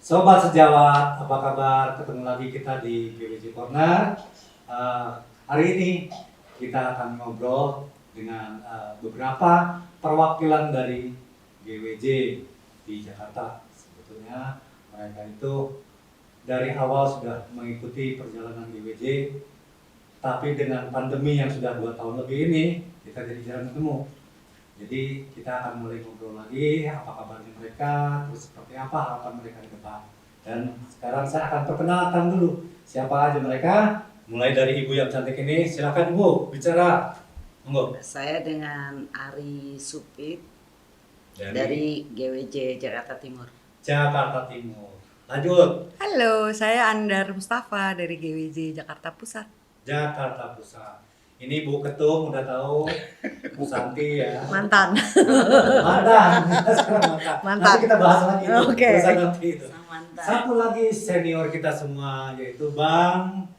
Sobat Sejawat, apa kabar? Ketemu lagi kita di GWJ Corner. Hari ini kita akan ngobrol dengan beberapa perwakilan dari GWJ di Jakarta. Sebetulnya mereka itu dari awal sudah mengikuti perjalanan GWJ, tapi dengan pandemi yang sudah 2 tahun lebih ini, kita jadi jarang ketemu. Jadi kita akan mulai ngobrol lagi, apa kabarnya mereka, terus seperti apa harapan mereka ke depan. Dan sekarang saya akan perkenalkan dulu siapa aja mereka. Mulai dari ibu yang cantik ini, silakan Bu, bicara. Monggo. Saya dengan Ari Supit dari GWJ Jakarta Timur. Jakarta Timur. Lanjut. Halo, saya Andar Mustafa dari GWJ Jakarta Pusat. Jakarta Pusat. Ini Bu Ketum udah tahu, Bu Santi ya. Mantan. Mantan. Mantan. Nanti kita bahas lagi. Oke. Nanti itu. Mantan. Satu lagi senior kita semua yaitu Bang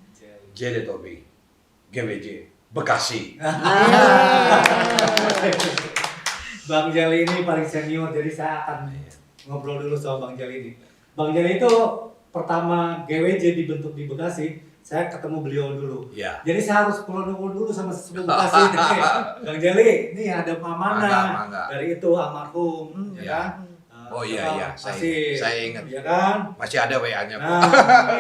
Jele Tobi, GWJ, Bekasi. Bang Jali ini paling senior, jadi saya akan ngobrol dulu sama Bang Jali ini. Bang Jali itu pertama GWJ dibentuk di Bekasi, saya ketemu beliau dulu. Ya. Jadi saya harus nunggu dulu sama sebelum Bekasi. Bang Jali, ini ada Mamana Mangga. dari itu almarhum, ya kan? Oh iya, saya ingat. Ya kan? Masih ada WA-nya. Nah,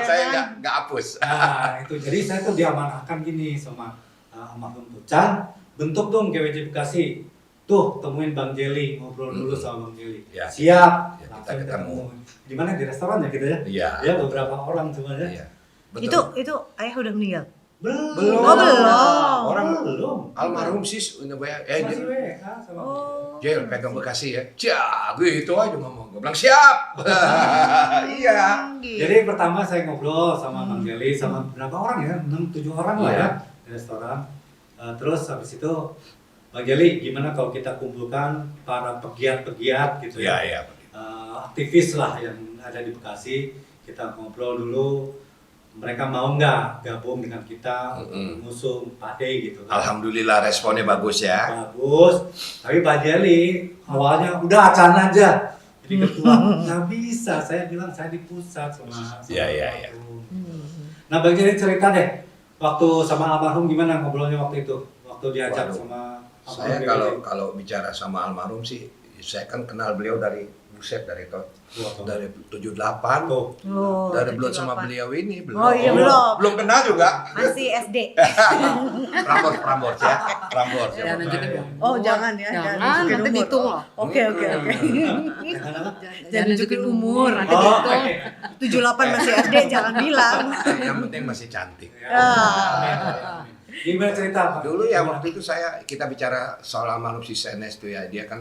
Saya nggak hapus. Nah, itu jadi saya tuh diamanahkan gini sama almarhum Tucan, bentuk dong GWJ Bekasi. Tuh, temuin Bang Jeli, ngobrol dulu sama Bang Jeli. Ya. Siap. Ya, kita Langsung ketemu. Di mana di restoran ya gitu ya? Iya. Ya, beberapa orang cuma ya. Iya. Betul. Itu ayah udah meninggal. Belum. Oh, belum. Orang belum. almarhum sis udah WA. Masih WA sama Oh. Jel pegang Bekasi ya. Cya, gitu aja ngomong. Gue bilang siap. Iya. Jadi pertama saya ngobrol sama Bang Jeli sama berapa orang ya? 6-7 orang lah ya di restoran. Terus habis itu Bang Jeli, gimana kalau kita kumpulkan para pegiat-pegiat gitu ya? Iya. Aktivis lah yang ada di Bekasi, kita ngobrol dulu. Mereka mau nggak gabung dengan kita untuk mengusung Pak D gitu kan? Alhamdulillah responnya bagus ya. Bagus, tapi Pak Jeli awalnya udah acan aja. Jadi ketua nggak bisa, saya bilang saya di pusat sama Iya. almarhum. Nah Bang Jeli cerita deh, waktu sama almarhum gimana ngobrolnya waktu itu? Waktu diajak Waduh. sama Saya almarhum kalau bicara sama almarhum sih, saya kan kenal beliau dari dari 78. Tuh. Oh, Dari belum 78. sama beliau ini belum. Oh, iya, belum. Belum kenal juga. Masih SD. Prambors ya. Prambors. Jangan nunjukin umur. Oh, jangan ya. Jangan, nunjukin nanti umur. dihitung loh. Oke. Jangan nunjukin umur, nanti Oh, dihitung. 78 masih SD, jangan bilang. Yang penting masih cantik. Ya. Gimana cerita Pak? Dulu ya waktu itu kita bicara soal almarhum si Senes tuh ya, dia kan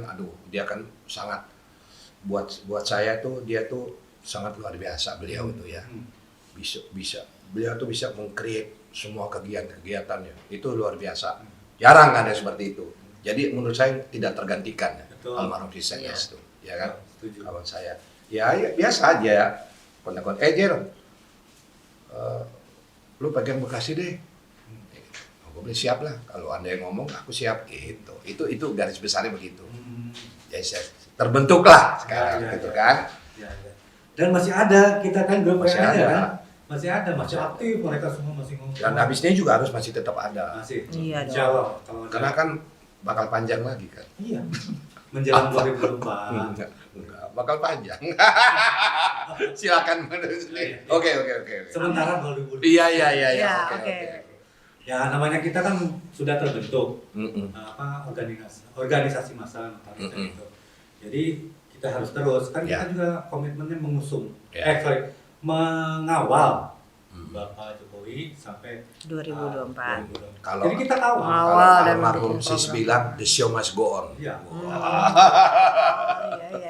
sangat buat saya tuh dia tuh sangat luar biasa beliau itu ya. Bisa beliau tuh bisa meng-create semua kegiatan-kegiatannya. Itu luar biasa. Jarang kan ada seperti itu. Jadi menurut saya tidak tergantikan ya, Betul. almarhum si Senes tuh, ya kan? Setuju. Kawan saya. Ya biasa aja. Kontak-kontak, Jer, lu pegang Bekasi deh. Gue bilang siap lah, kalau Anda yang ngomong aku siap gitu. Itu garis besarnya begitu. Jadi saya terbentuklah sekarang Ya. gitu kan. Ya. Dan masih ada, kita kan grup Masih WA-nya ada. kan? Masih aktif, mereka semua masih ngomong. Dan habisnya juga harus masih tetap ada. Masih. Iya dong. Insya Allah. Kalau ada- Karena kan bakal panjang lagi kan. Iya. Menjelang 2024. Enggak, bakal panjang. Silakan menulis. Oke. Sementara 2024. Iya. Iya, Oke. oke. Ya namanya kita kan sudah terbentuk Mm-mm. organisasi massa Notaris itu. Jadi kita harus terus kan Ya. kita juga komitmennya mengusung, Ya. mengawal Bapak Jokowi sampai 2024. 2024. Kalau Jadi kita kawal. kalau Awal dan almarhum mendukung sis program. bilang the show must go on. Iya. Iya.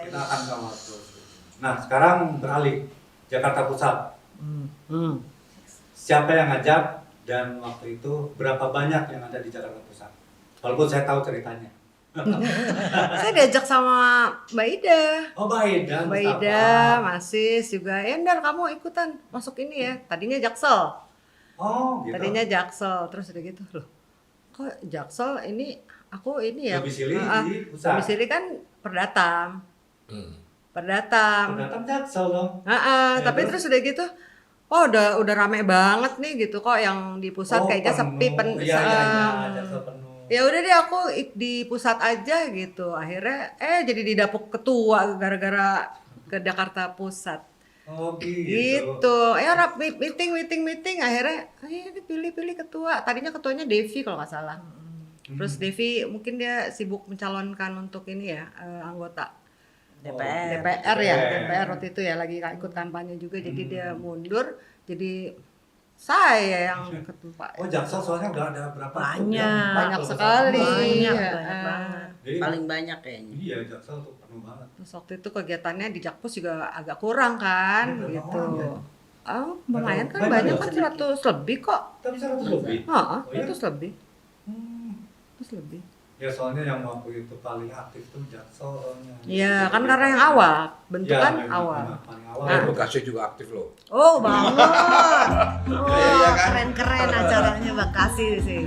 Kita akan kawal terus. Nah sekarang beralih Jakarta Pusat. Siapa yang ngajak dan waktu itu berapa banyak yang ada di Jakarta Pusat? Walaupun saya tahu ceritanya. Saya diajak sama Mbak Ida. Oh baik dan Mbak Ida, Mas Sis juga. Ya, Ndar kamu ikutan masuk ini ya. Tadinya Jaksel. Oh gitu. Tadinya Jaksel, terus udah gitu loh. Kok Jaksel ini aku ini ya. Domisili Ah, di pusat. domisili kan Perdatam. pada datang. Datang Jaksel dong. Ya, Tapi terus udah gitu, oh udah rame banget nih gitu kok, yang di pusat kayaknya sepi Iya, Jaksel penuh. Ya udah deh aku di pusat aja gitu. Akhirnya jadi didapuk ketua gara-gara ke Jakarta Pusat. Oh gitu. Gitu. Meeting akhirnya pilih ketua. Tadinya ketuanya Devi kalau nggak salah. Terus Devi mungkin dia sibuk mencalonkan untuk ini ya, anggota DPR ya, DPR waktu itu ya lagi ikut kampanye juga, jadi dia mundur, jadi saya yang ketua. Oh Jaksel soalnya udah ada berapa? Banyak sekali. Banyak Iya. banget. Paling banyak kayaknya. Iya Jaksel tuh penuh banget. Terus waktu itu kegiatannya di Jakpus juga agak kurang kan, Berapa gitu. orang ya? Lumayan kan, Banyak banyak kan, 100 lebih kok. Tapi 100 lebih. Heeh, Oh, iya? 100 lebih. 100 lebih. Ya soalnya yang waktu itu paling aktif tuh Jaksel soalnya. Iya, kan karena yang awal, bentukan memang awal. paling awal. Bekasi juga aktif loh. Oh, banget. Iya kan? Keren-keren acaranya Bekasi sih.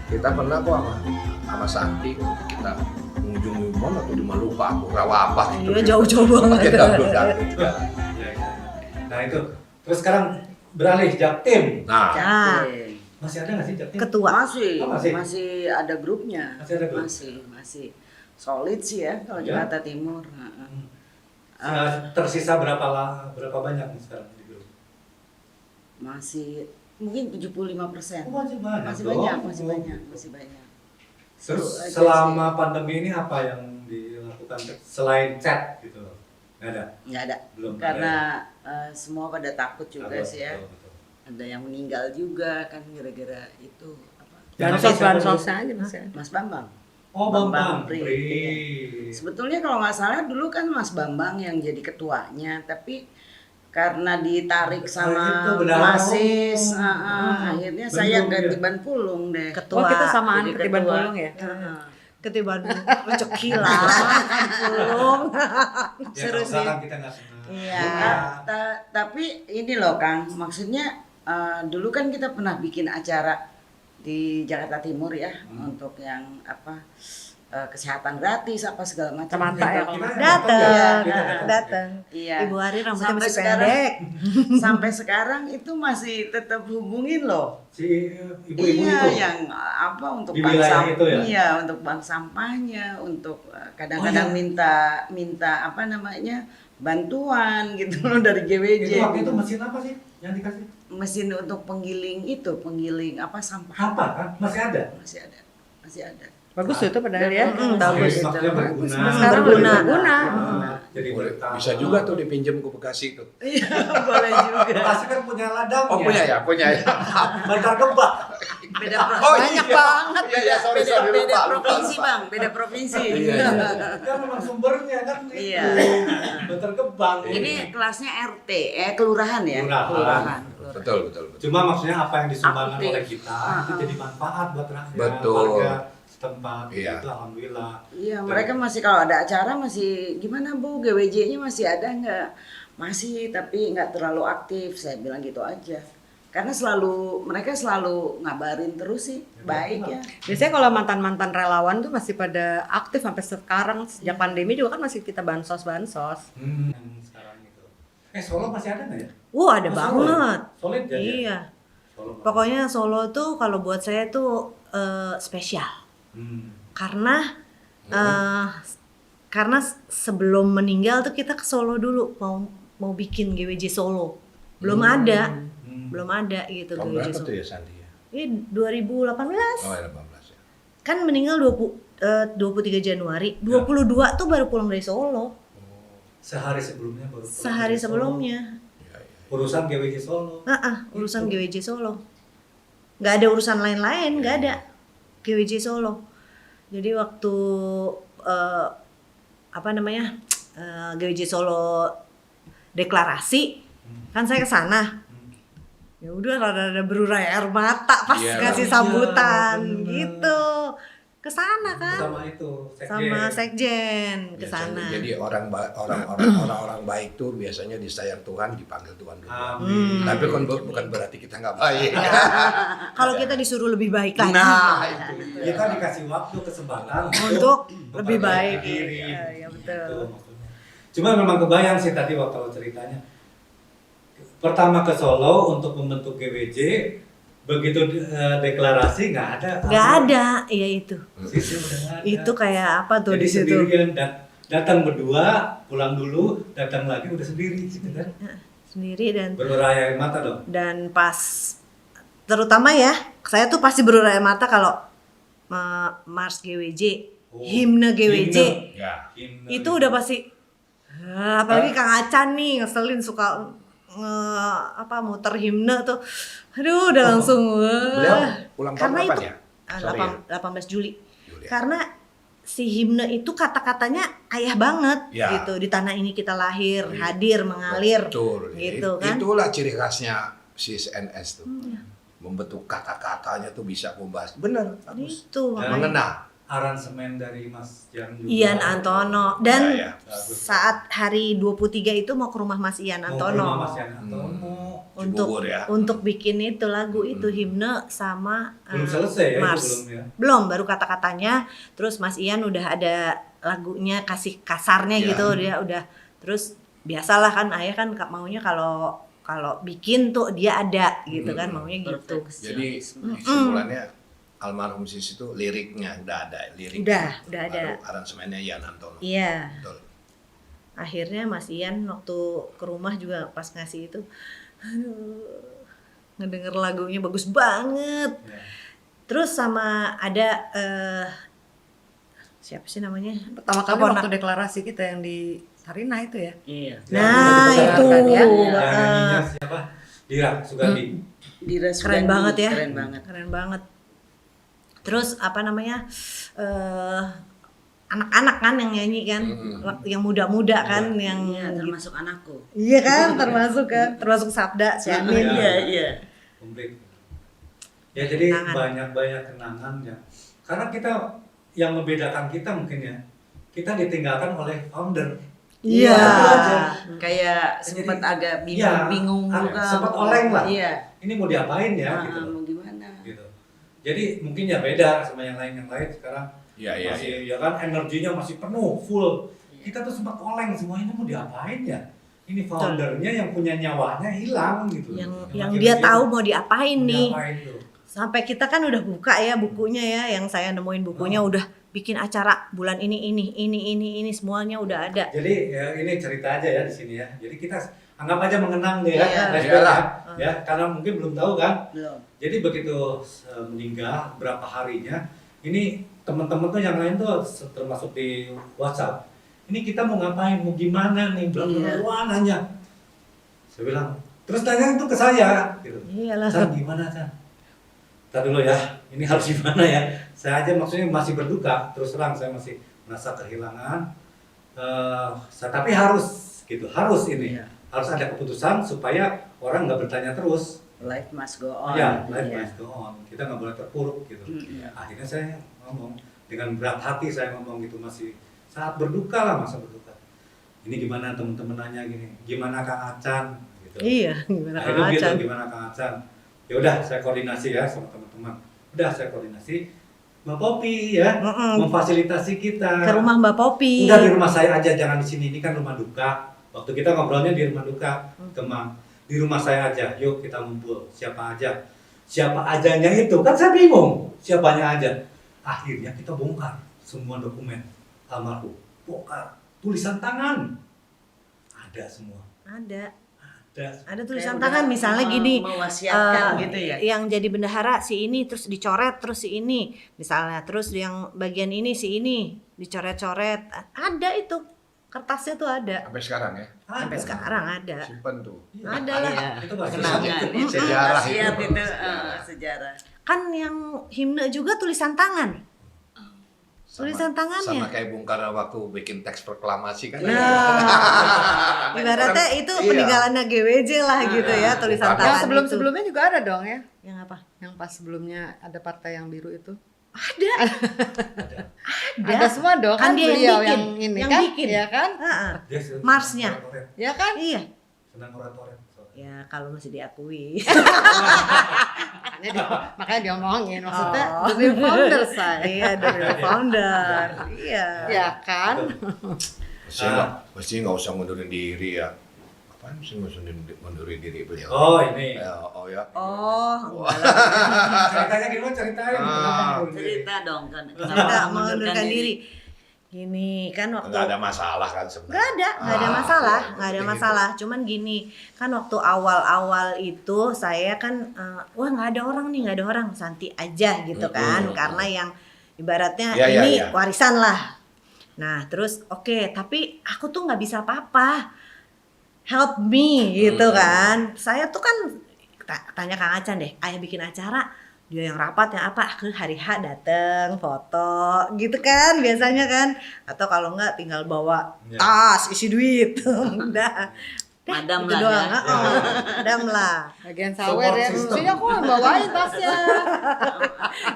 Kita pernah kok sama Santi, kita mengunjung Umon atau di Maluku, aku rawa apa gitu. Iya, jauh-jauh banget. Pakai dangdut ya. Iya, iya. Nah itu, terus sekarang beralih Jaktim. Nah, Jaktim. Masih ada nggak sih Jaktim? Ketua. Masih, Oh, masih? masih ada grupnya. Masih ada grup? Masih solid sih ya kalau Ya? Jakarta Timur. Tersisa berapa banyak nih sekarang di grup? Masih mungkin 75%. Oh, masih banyak. Masih dong. banyak, Oh. masih banyak. Terus Seru aja selama pandemi ini apa yang dilakukan selain chat gitu? Nggak ada? sih. Nggak ada. Belum ada. Karena semua pada takut juga Takut, sih ya. betul. Ada yang meninggal juga kan gara-gara itu apa? Bansos aja masih. Mas Bambang. Oh, Bambang Bambang Pri. Pri. Sebetulnya kalau nggak salah dulu kan Mas Bambang yang jadi ketuanya, tapi karena ditarik sama Itu benar. Masis, akhirnya saya Benar, ganti ya. ban pulung deh. Oh, kita samaan Jadi ketiban ketua. pulung ya? Heeh. Ketiban rezeki lah, kan pulung. Ya, Seru kalau sih. kan kita nggak senang. Iya. Tapi ini loh Kang, maksudnya dulu kan kita pernah bikin acara di Jakarta Timur ya, untuk yang apa kesehatan gratis apa segala macam. Mata ya, gitu. Gimana? dateng, Iya, dateng. Iya. Ibu Ari rambutnya Sampai masih sekarang- pendek. Sampai sekarang itu masih tetap hubungin loh. Si ibu-ibu Iya, itu. yang apa untuk Di bank wilayah itu ya? Iya, untuk bank sampahnya, untuk kadang-kadang Oh, minta apa namanya bantuan gitu loh dari GWJ. Itu waktu itu mesin apa sih yang dikasih? Mesin untuk penggiling apa sampah. Apa kan? Masih ada? Masih ada. Bagus tuh itu padahal ya. Bagus. Maksudnya berguna. Sekarang Berguna. berguna. Jadi boleh, berkah. bisa juga tuh dipinjam ke Bekasi tuh. Iya, boleh juga. Bekasi kan punya ladangnya. Oh punya ya. Bantar Gebang. Beda Oh, Banyak iya. banget. Iya, sorry, beda lupa. provinsi, Bang. Beda provinsi. Iya. Kan memang sumbernya kan itu. Iya. Bantar Gebang. Ini kelasnya RT, kelurahan ya? Kelurahan. Betul. Cuma maksudnya apa yang disumbangkan Aktif. oleh kita itu jadi manfaat buat rakyat. Betul. Warga setempat. Iya. Itu alhamdulillah. Iya, mereka masih kalau ada acara masih gimana Bu, GWJ-nya masih ada nggak? Masih, tapi nggak terlalu aktif. Saya bilang gitu aja. Karena mereka selalu ngabarin terus sih, baik ya. Biasanya kalau mantan-mantan relawan tuh masih pada aktif sampai sekarang, sejak pandemi juga kan masih kita bansos. Yang sekarang itu. Solo masih ada nggak ya? Ada Oh, banget. Solid ya? Iya. Solo. Pokoknya Solo tuh kalau buat saya tuh spesial. Karena sebelum meninggal tuh kita ke Solo dulu mau bikin GWJ Solo. Belum ada gitu Tahun GWJ berapa Solo. tuh ya Santi ya? Ini 2018. Oh ya 18 ya. Kan meninggal 23 Januari. 22 tuh baru pulang dari Solo. Sehari sebelumnya baru. pulang Sehari dari Solo. sebelumnya. Urusan GWJ Solo. Urusan GWJ Solo. Nggak ada urusan lain-lain, nggak ada. GWJ Solo. Jadi waktu GWJ Solo deklarasi, kan saya ke sana. Ya udah rada-rada berurai air mata pas Iya. ngasih Iya, sambutan bener. gitu. Ke sana kan. Sama itu. Sama sekjen ke Biasanya, sana. jadi orang-orang baik tuh biasanya disayang Tuhan dipanggil Tuhan dulu. Amin. Tapi kan bukan berarti kita nggak baik. Kalau kita disuruh lebih baik lagi. Nah, itu. Kita dikasih waktu kesempatan Untuk lebih memperbaiki baik. diri. Iya, betul. Gitu maksudnya. Cuma memang kebayang sih tadi waktu ceritanya. Pertama ke Solo untuk membentuk GWJ, begitu deklarasi nggak ada. Nggak ada, iya itu. Sistem udah nggak ada. Itu kayak apa tuh Jadi di situ? sendirian, datang berdua, pulang dulu, datang lagi udah sendiri gitu kan. Sendiri Berurai air mata dong. dan pas terutama ya, saya tuh pasti berurai air mata kalau Mars GWJ, Oh, himne GWJ. himne. Ya. Himne Itu udah pasti apalagi Kang Acan nih ngeselin suka muter himne tuh. Aduh, udah langsung Beliau wah. ulang tahun Karena kapan itu ya? Sorry ya. 18 Juli. Juli ya. Karena si himne itu kata-katanya ayah banget Ya. gitu. Di tanah ini kita lahir, hadir, mengalir. Betul. Gitu kan. Itulah ciri khasnya si CNS tuh. Membentuk kata-katanya tuh bisa membahas. Bener, bagus. Itu Dan- makanya. Mengena. Aransemen dari Mas Jan juga. Ian Antono dan Ya, ya. Bagus. saat hari 23 itu mau ke rumah Mas Ian Mau ke Antono rumah Mas Jan Antono. untuk Cibubur ya. untuk bikin itu lagu itu himne sama Belum selesai ya, Mars. itu belum ya. Belum, baru kata-katanya. Terus Mas Ian udah ada lagunya kasih kasarnya Ya. gitu, dia udah. Terus biasalah kan ayah kan maunya kalau bikin tuh dia ada gitu kan, maunya gitu. Jadi kesimpulannya almarhum Sis itu liriknya udah ada, lirik. Udah ada. Baru aransemennya Ian Antono. Iya. Betul. Akhirnya Mas Ian waktu ke rumah juga pas ngasih itu, aduh, ngedenger lagunya bagus banget. Ya. Terus sama ada siapa sih namanya? Pertama kali Keponak- waktu deklarasi kita yang di Sarina itu ya. Iya. Nah, Ya, itu kan ya. yang nyanyinya siapa? Dira Sugandi. Dira keren Sugandi, banget ya. Keren banget. Keren banget. Terus apa namanya? Anak-anak kan yang nyanyi kan, yang muda-muda kan, yang Iya, termasuk anakku. iya kan, termasuk kan, termasuk Sabda, si Amin. Iya, iya. Komplit. Ya jadi Kenangan. banyak kenangan ya. Karena kita yang membedakan kita mungkin ya, kita ditinggalkan oleh founder. Iya. Itu aja. Kayak Jadi, sempat agak iya, bingung juga. sempat oleng lah. Iya. Ini mau diapain ya gitu. Mau gimana? Gitu. Jadi mungkin ya beda sama yang lain sekarang. Iya, iya, Masih ya kan energinya masih penuh, full. Kita tuh sempat oleng semua ini mau diapain ya? Ini foundernya yang punya nyawanya hilang gitu. Yang dia tahu mau diapain nih. Diapain tuh. Sampai kita kan udah buka ya bukunya ya, yang saya nemuin bukunya udah bikin acara bulan ini semuanya udah ada. Jadi ya ini cerita aja ya di sini ya. Jadi kita anggap aja mengenang deh ya, Iya. flashback Iyalah. ya, karena mungkin belum tahu kan. Belum. Jadi begitu meninggal berapa harinya, ini teman-teman tuh yang lain tuh termasuk di WhatsApp. Ini kita mau ngapain, mau gimana nih, Iya. wah nanya. Saya bilang, terus tanya itu ke saya, gitu. Iyalah. Chan, gimana Chan? Ntar dulu ya, ini harus gimana ya? Saya aja maksudnya masih berduka, terus terang saya masih merasa kehilangan. Tapi harus gitu, harus ini, Iya. harus ada keputusan supaya orang nggak bertanya terus. Life must go on. Ya, life Iya. must go on. Kita nggak boleh terpuruk gitu. Mm-mm. Akhirnya saya ngomong dengan berat hati, saya ngomong gitu, masih saat berduka lah, masa berduka. Ini gimana teman-teman nanya gini, gimana Kang Acan? Gitu. Iya, gimana Kang Akhirnya gitu, Acan? gimana Kang Acan? Ya udah, saya koordinasi ya sama teman-teman. Udah saya koordinasi, Mbak Popi ya, memfasilitasi kita. Ke rumah Mbak Popi. Udah di rumah saya aja, jangan di sini. Ini kan rumah duka. Waktu kita ngobrolnya di rumah duka, Kemang. Di rumah saya aja, yuk kita ngumpul. Siapa aja? Siapa ajanya itu? Kan saya bingung. Siapanya aja? Akhirnya kita bongkar semua dokumen almarhum. Bongkar. Tulisan tangan. Ada semua. Ada Ada. tulisan Kayak tangan udah misalnya gini. mewasiatkan gitu ya. Yang jadi bendahara si ini, terus dicoret terus si ini, misalnya. Terus yang bagian ini si ini dicoret-coret. Ada itu. Kertasnya tuh ada. Sampai sekarang ya. Sampai sekarang ada. Simpen tuh. Ada lah. Iya. Itu pasti Kenangan itu Sejarah wasiat itu. itu sejarah. Kan yang himne juga tulisan tangan. Tulisan tangannya. Sama kayak Bung Karno waktu bikin teks proklamasi kan. Nah, ibaratnya itu Iya. peninggalannya GWJ lah gitu ya, tulisan Bukan. tangan Yang itu. sebelum-sebelumnya juga ada dong ya. Yang apa? Yang pas sebelumnya ada partai yang biru itu. Ada. Ada semua dong Kan kan, dia yang beliau bikin, yang ini yang kan. bikin. Iya kan? Heeh. Dia senang Marsnya. oratoret. Ya kan? Iya. Senang oratoret. Ya kalau masih diakui. Makanya diomongin maksudnya Oh. the real founder saya. Iya dari founder. Iya. Ya kan? Mesti nggak usah mundurin diri ya. Apaan sih mundurin diri beliau? Oh ini. Oh ya. Oh, enggak lah. Ceritanya gimana ceritain? Kenapa mundur diri? Cerita dong kan. Kita mengundurkan diri. Gini kan waktu Nggak ada masalah kan sebenarnya. nggak ada masalah, nggak ada masalah. Cuman gini, kan waktu awal-awal itu saya kan, wah nggak ada orang nih, nggak ada orang, Santi aja gitu kan, karena yang ibaratnya Iya, iya, ini iya. warisan lah. Nah terus oke, tapi aku tuh nggak bisa apa-apa, help me gitu kan. Saya tuh kan tanya Kang Acan deh, ayah bikin acara. Dia yang rapat yang apa, aku hari H dateng foto gitu kan biasanya kan, atau kalau enggak tinggal bawa Ya. tas isi duit udah Madam itu lah doang. ya. Madam lah Bagian sawer ya, Support system. mestinya aku yang bawain tasnya.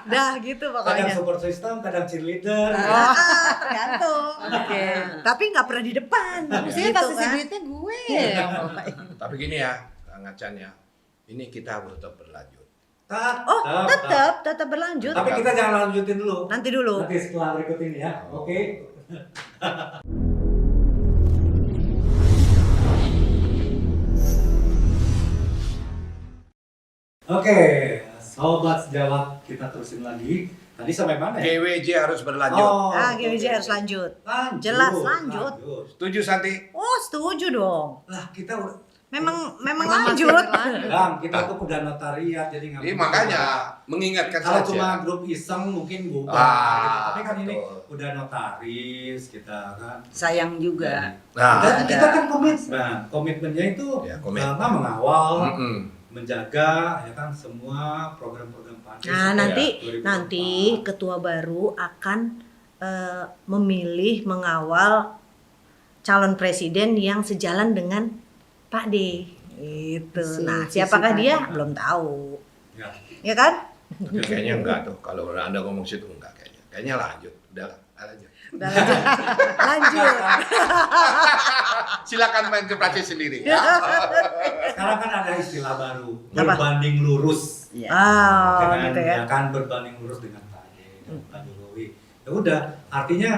dah gitu Kadang pokoknya. support system, kadang cheerleader. Tergantung. Oke. Tapi nggak pernah di depan Mestinya gitu tas isi kan. duitnya gue yang bawain. Tapi gini ya, Kang Acan ya. Ini kita harus tetap berlanjut. Oh tetap berlanjut. Tapi kita jangan lanjutin dulu. Nanti dulu. Nanti setelah berikut ini ya. Oke. Oke, sobat sejawat kita terusin lagi. Tadi sampai mana ya? GWJ harus berlanjut. GWJ harus lanjut. Lanjut. Jelas, lanjut. Setuju Santi? Oh setuju dong. Lah kita udah, Memang Memang lanjut. masih berlanjut. Bang, kita tuh udah notariat jadi nggak Ini mungkin. makanya mengingatkan Kalau saja. cuma grup iseng mungkin bukan. Ah, Tapi kan ini betul. udah notaris kita kan. Sayang juga. Nah, Dan ada. kita kan komitmen. Komitmennya itu Ya, komitmen. pertama mengawal, mm-mm. menjaga ya kan semua program-program Pak Anies Nah, sampai nanti 2024. nanti ketua baru akan memilih mengawal calon presiden yang sejalan dengan Pak D. Gitu. Nah, Si siapakah Pak dia? D. Belum tahu. Ya. Ya kan? Tapi kayaknya enggak tuh. Kalau Anda ngomong situ enggak kayaknya. Kayaknya lanjut. Udah lanjut. Udah lanjut. Lanjut. Silakan main ke Prancis sendiri. Sekarang kan ada istilah baru, Apa? berbanding lurus. Iya. Oh, Dengan gitu ya. ya kan berbanding lurus dengan Pak D, dengan Pak Jokowi. Ya udah, artinya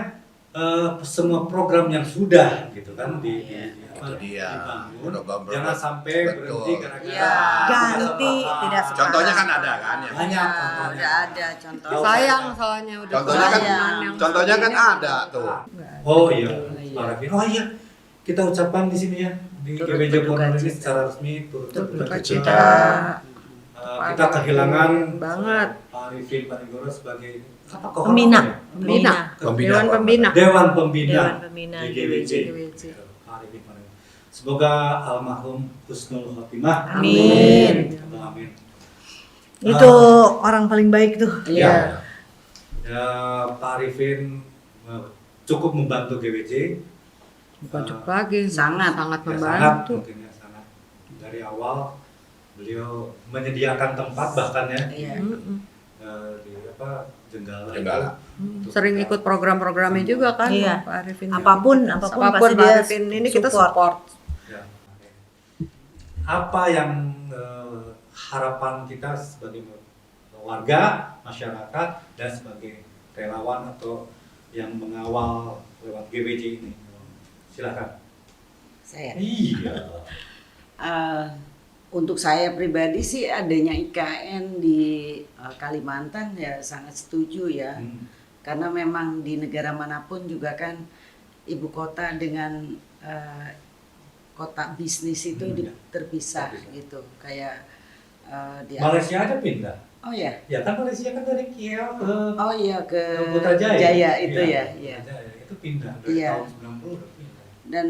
semua program yang sudah gitu kan Itu dia. dibangun, Program-program. jangan sampai Betul. berhenti gara-gara Iya. Ganti, tidak sepakat. Contohnya kan ada kan ya. banyak Nah, contohnya. udah ada contoh. Sayang soalnya udah Contohnya kan Sayang. contohnya kan ada tuh. Oh iya, Iya. Pak Raffi. Oh iya, kita ucapkan di sini ya di Turut GBJ berduka Corner ini cita. secara resmi turut berduka cita. cita. Kita kehilangan banget. Pak Arifin Panigoro sebagai apa Pembina. Pembina. Dewan Pembina. Dewan Pembina Dewan Pembina di GBJ. GBJ. Pak Arifin Panigoro. Semoga almarhum husnul khotimah. Amin. Amin. Itu orang paling baik tuh. Iya. Ya, Pak Arifin cukup membantu GBJ. Bukan cukup lagi, Sangat. sangat Ya, sangat membantu. mungkin ya, sangat. Dari awal beliau menyediakan tempat bahkan ya Iya. di apa Jenggala. Jenggala. Untuk Sering kita- ikut program-programnya juga kan, Iya. Pak Arifin. Apapun Apapun pasti Pak dia Arifin ini kita support. Ya. Apa yang harapan kita sebagai warga, masyarakat, dan sebagai relawan atau yang mengawal lewat GBJ ini? Silakan. Saya. Iya. Untuk saya pribadi sih adanya IKN di Kalimantan ya sangat setuju ya. Karena memang di negara manapun juga kan ibu kota dengan kota bisnis itu Iya. terpisah Terpisah. gitu. Kayak di Malaysia aja pindah. Oh ya. Ya kan Malaysia kan dari KL ke Oh iya ke Putrajaya. Jaya itu Iya, ya. Iya. Putrajaya. Itu pindah dari Iya. tahun 90 udah pindah. Dan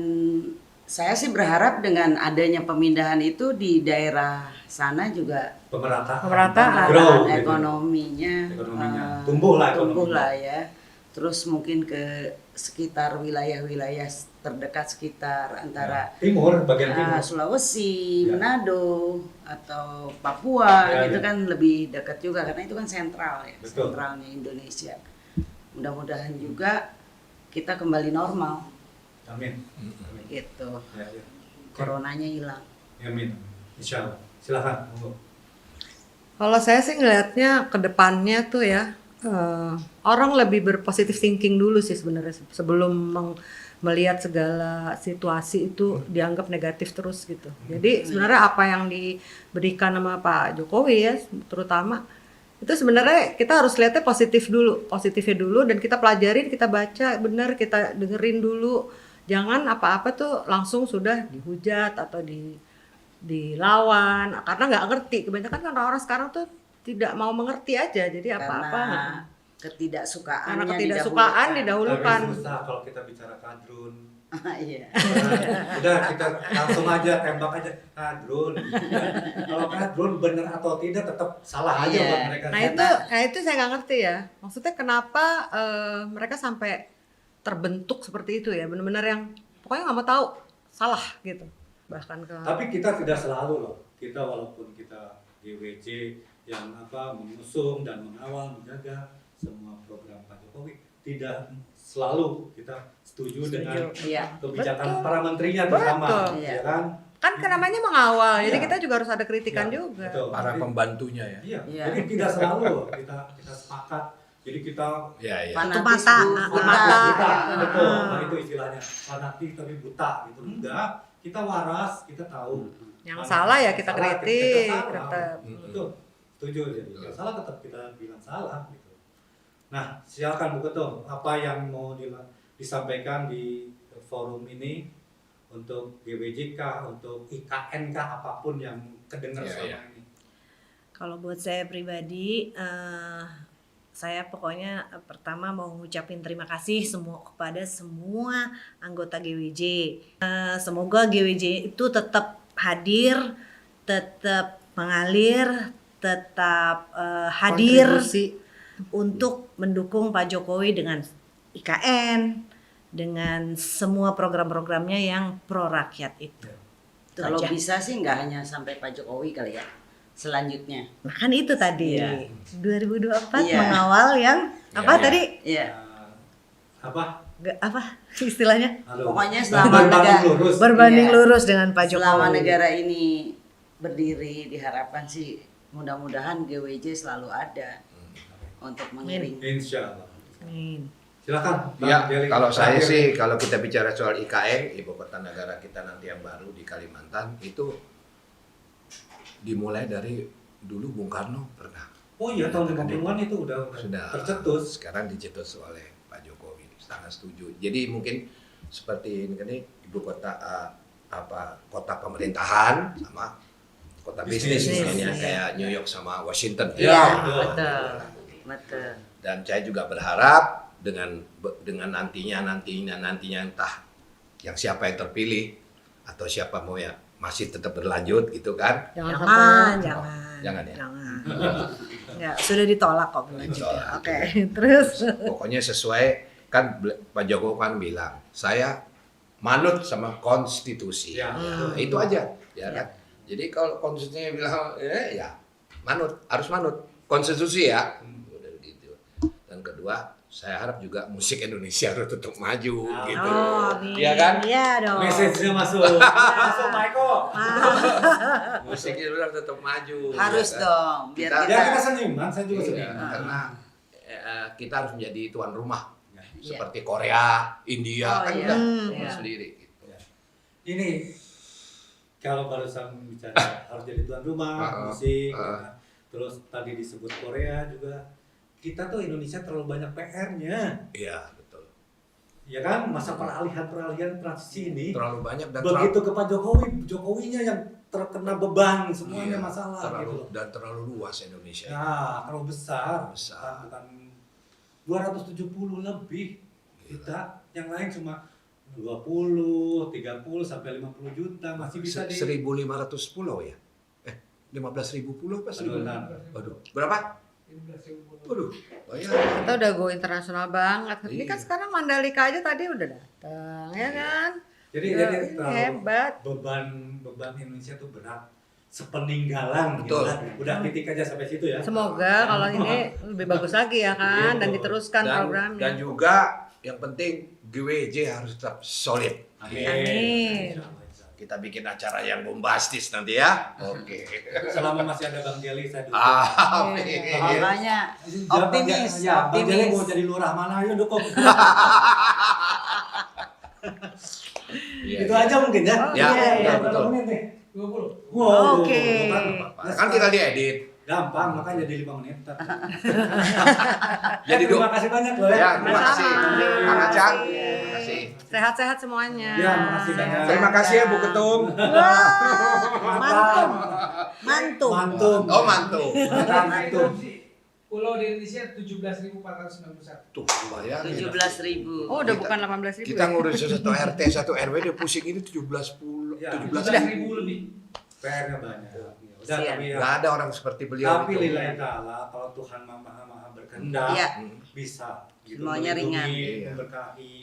saya sih berharap dengan adanya pemindahan itu di daerah sana juga Pemerataan. Pemerataan. Grow, pemerataan gitu. ekonominya, Ekonominya. eh, Tumbuh lah tumbuh ekonominya. lah ya. Terus mungkin ke sekitar wilayah-wilayah terdekat sekitar antara Timur, bagian timur. Sulawesi, Ya. Manado atau Papua Ya, itu ya. kan lebih dekat juga karena itu kan sentral ya, Betul. sentralnya Indonesia. Mudah-mudahan juga kita kembali normal Amin. Amin. gitu. Ya, ya. Coronanya hilang. Amin. Insya Allah. Silakan. Monggo. Kalau saya sih ngelihatnya ke depannya tuh ya, orang lebih berpositif thinking dulu sih sebenarnya sebelum melihat segala situasi itu dianggap negatif terus gitu. Jadi sebenarnya apa yang diberikan sama Pak Jokowi ya terutama itu sebenarnya kita harus lihatnya positifnya dulu dan kita pelajarin, kita baca benar, kita dengerin dulu. Jangan apa-apa tuh langsung sudah dihujat atau dilawan karena nggak ngerti. Kebanyakan kan orang-orang sekarang tuh tidak mau mengerti aja, jadi apa-apa Karena ketidaksukaan didahulukan. Tapi susah kalau kita bicara kadrun. Iya. Udah kita langsung aja tembak aja kadrun. Kalau kadrun bener atau tidak tetap salah aja Iya. buat mereka. Nah itu saya nggak ngerti ya. Maksudnya kenapa mereka sampai terbentuk seperti itu ya? Benar-benar yang pokoknya nggak mau tahu salah gitu. Bahkan ke. Tapi kita tidak selalu loh. Kita walaupun kita GWJ yang mengusung dan mengawal menjaga semua program Pak Jokowi, tidak selalu kita setuju dengan Iya. kebijakan Betul. para menterinya terutama, Betul. ya kan? Kan namanya mengawal, jadi Iya. kita juga harus ada kritikan Ya, juga. betul. Para Jadi- pembantunya ya. Iya. Iya. Jadi tidak selalu loh kita sepakat. Jadi kita Iya, iya. Fanatis mata, buta. mata. buta, gitu. betul. Nah, itu istilahnya fanatik tapi buta gitu. Enggak, kita waras, kita tahu. Yang Mana salah ya yang kita salah, kritik, salah. tetap. Betul, setuju jadi. Yang salah tetap kita bilang salah gitu. Nah, silakan Bu Ketum, apa yang mau disampaikan di forum ini untuk GWJK, untuk IKNK apapun yang kedengar Iya, selama iya. ini. Kalau buat saya pribadi, saya pokoknya pertama mau ngucapin terima kasih kepada semua anggota GWJ. Semoga GWJ itu tetap hadir, tetap mengalir, tetap hadir Kontribusi. untuk mendukung Pak Jokowi dengan IKN, dengan semua program-programnya yang pro rakyat itu. Itu Kalau aja. bisa sih nggak hanya sampai Pak Jokowi kali ya. Selanjutnya. Nah, kan itu tadi Iya. 2024 Iya. mengawal yang apa Iya. tadi? Iya. Apa? Apa istilahnya? Halo. Pokoknya selama Berbanding negara- lurus. Berbanding Iya. lurus dengan Pak Jokowi. Selama negara ini berdiri diharapkan sih mudah-mudahan GWJ selalu ada untuk mengiring. Insya Allah. Amin. Silakan. Bang Ya, Deli. kalau saya Terakhir. sih, kalau kita bicara soal IKN, Ibu Kota Negara kita nanti yang baru di Kalimantan, itu dimulai dari dulu Bung Karno pernah. Oh iya, tahun 50-an itu udah Sudah tercetus. sekarang dicetus oleh Pak Jokowi, sangat setuju. Jadi mungkin seperti ini kan Ibu Kota kota pemerintahan sama kota bisnis Bisnis. misalnya kayak New York sama Washington. Iya, betul. Betul. Dan saya juga berharap dengan nantinya entah yang siapa yang terpilih atau siapa mau ya masih tetap berlanjut gitu kan. Jangan Jangan, sampai. jangan. ya. Jangan. Ya, sudah ditolak kok berlanjutnya. Ditolak. Oke, terus Pokoknya sesuai kan Pak Jokowi kan bilang saya manut sama konstitusi. Ya. Nah, itu aja ya kan. Jadi kalau konstitusinya bilang ya manut, harus manut konstitusi ya. Udah gitu. Dan kedua, saya harap juga musik Indonesia harus tetap maju gitu. oh, amin. Iya kan? Iya dong. Message-nya masuk. Masuk, Maiko. Musik itu harus tetap maju. Harus ya kan? dong biar Kita- Ya kita kita seniman, saya juga Iya, seniman. karena kita harus menjadi tuan rumah Iya. seperti Korea, India Oh, kan iya. udah Iya. sendiri. Gitu. Ini kalau barusan bicara harus jadi tuan rumah, musik, ya. Terus tadi disebut Korea juga. Kita tuh Indonesia terlalu banyak PR-nya. Iya betul. Ya kan, masa peralihan transisi ini Terlalu banyak dan begitu ke Pak Jokowinya yang terkena beban semuanya iya, masalah terlalu, gitu. dan terlalu luas Indonesia. Nah, terlalu besar. Besar. Bukan 270 lebih. Kita yang lain cuma 20, 30 sampai 50 juta masih bisa di 1.500 pulau ya? 15.000 pulau apa? Aduh, nah. Waduh, berapa? Waduh, banyak. Kita udah go internasional banget. Ini kan Iya. sekarang Mandalika aja tadi udah datang, ya kan? Jadi Udah, jadi ini terlalu hebat. beban Indonesia tuh berat. Sepeninggalan Betul. gitu. Udah titik aja sampai situ ya. Semoga kalau ini lebih bagus lagi ya kan, dan diteruskan programnya. Dan juga yang penting GWJ harus tetap solid. Amin. Amin. Insya Allah, insya Allah. kita bikin acara yang bombastis nanti ya. Oke. Selama masih ada Bang Jeli, saya dukung. Amin. Makanya optimis, Ya, Bang Jeli mau optimis. jadi lurah mana, ayo dukung. Iya, Itu iya. aja mungkin ya. Ya, iya, Berapa betul. menit nih? 20. Wow, Oke. Kan tinggal diedit. Gampang, makanya jadi 5 menit. Jadi Terima kasih banyak loh ya. Ya, terima kasih. Kang Acan. Iya. Terima kasih. Sehat-sehat semuanya. Ya, makasih banyak. Terima kasih ya Bu Ketum. Mantum. Mantum. Mantum. Oh, mantul. Mantum. Pulau di Indonesia 17.491. Tuh, bayangin. 17.000. Oh, udah Kita- bukan 18.000. Kita ngurus satu RT, satu RW dia pusing ini 17 Ya, 17.000 lebih. PR-nya banyak. Udah, Kasihan. tapi ya. Nggak ada orang seperti beliau Tapi itu. lillahi ta'ala, kalau Tuhan maha berkehendak, Iya. bisa gitu. Semuanya ringan. Melindungi, Iya. memberkahi,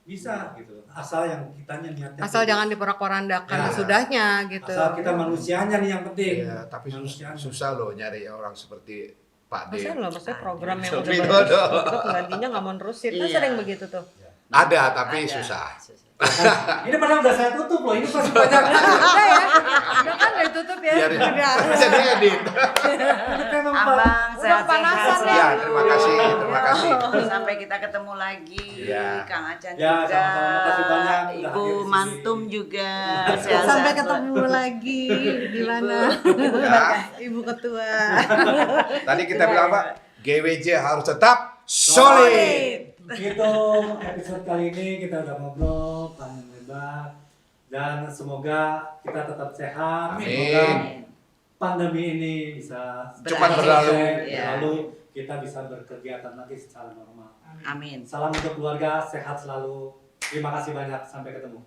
bisa gitu. Asal yang kitanya niatnya Asal tulus. jangan diporak-porandakan Ya. sesudahnya gitu. Asal kita manusianya nih yang penting. Iya, tapi Manusianya. susah loh nyari orang seperti Pak D. Maksudnya loh, maksudnya program yang Tapi udah itu bagus, ada. itu penggantinya nggak mau nerusin. Kan Iya. sering begitu tuh. Ada, tapi Ada. susah. Ini padahal udah saya tutup loh, ini masih banyak. Udah ya, udah kan udah tutup ya. Biar Udah. bisa diedit. Ini memang Abang Udah sehat-sehat kepanasan selalu. Ya, terima kasih, terima kasih. Sampai kita ketemu lagi. Ya. Kang Acan Ya, juga. sama-sama. Makasih banyak udah Ibu hadir di sini. Mantum juga. Sehat-sehat Sampai selalu. ketemu lagi di mana? Ya. Ibu ketua. Tadi kita bilang apa? GWJ harus tetap solid. Gitu episode kali ini kita udah ngobrol panjang lebar dan semoga kita tetap sehat. Amin. Semoga pandemi ini bisa Cepat Berakhir. berlalu. Iya. Lalu kita bisa berkegiatan lagi secara normal. Amin. Salam untuk keluarga, sehat selalu. Terima kasih banyak, sampai ketemu.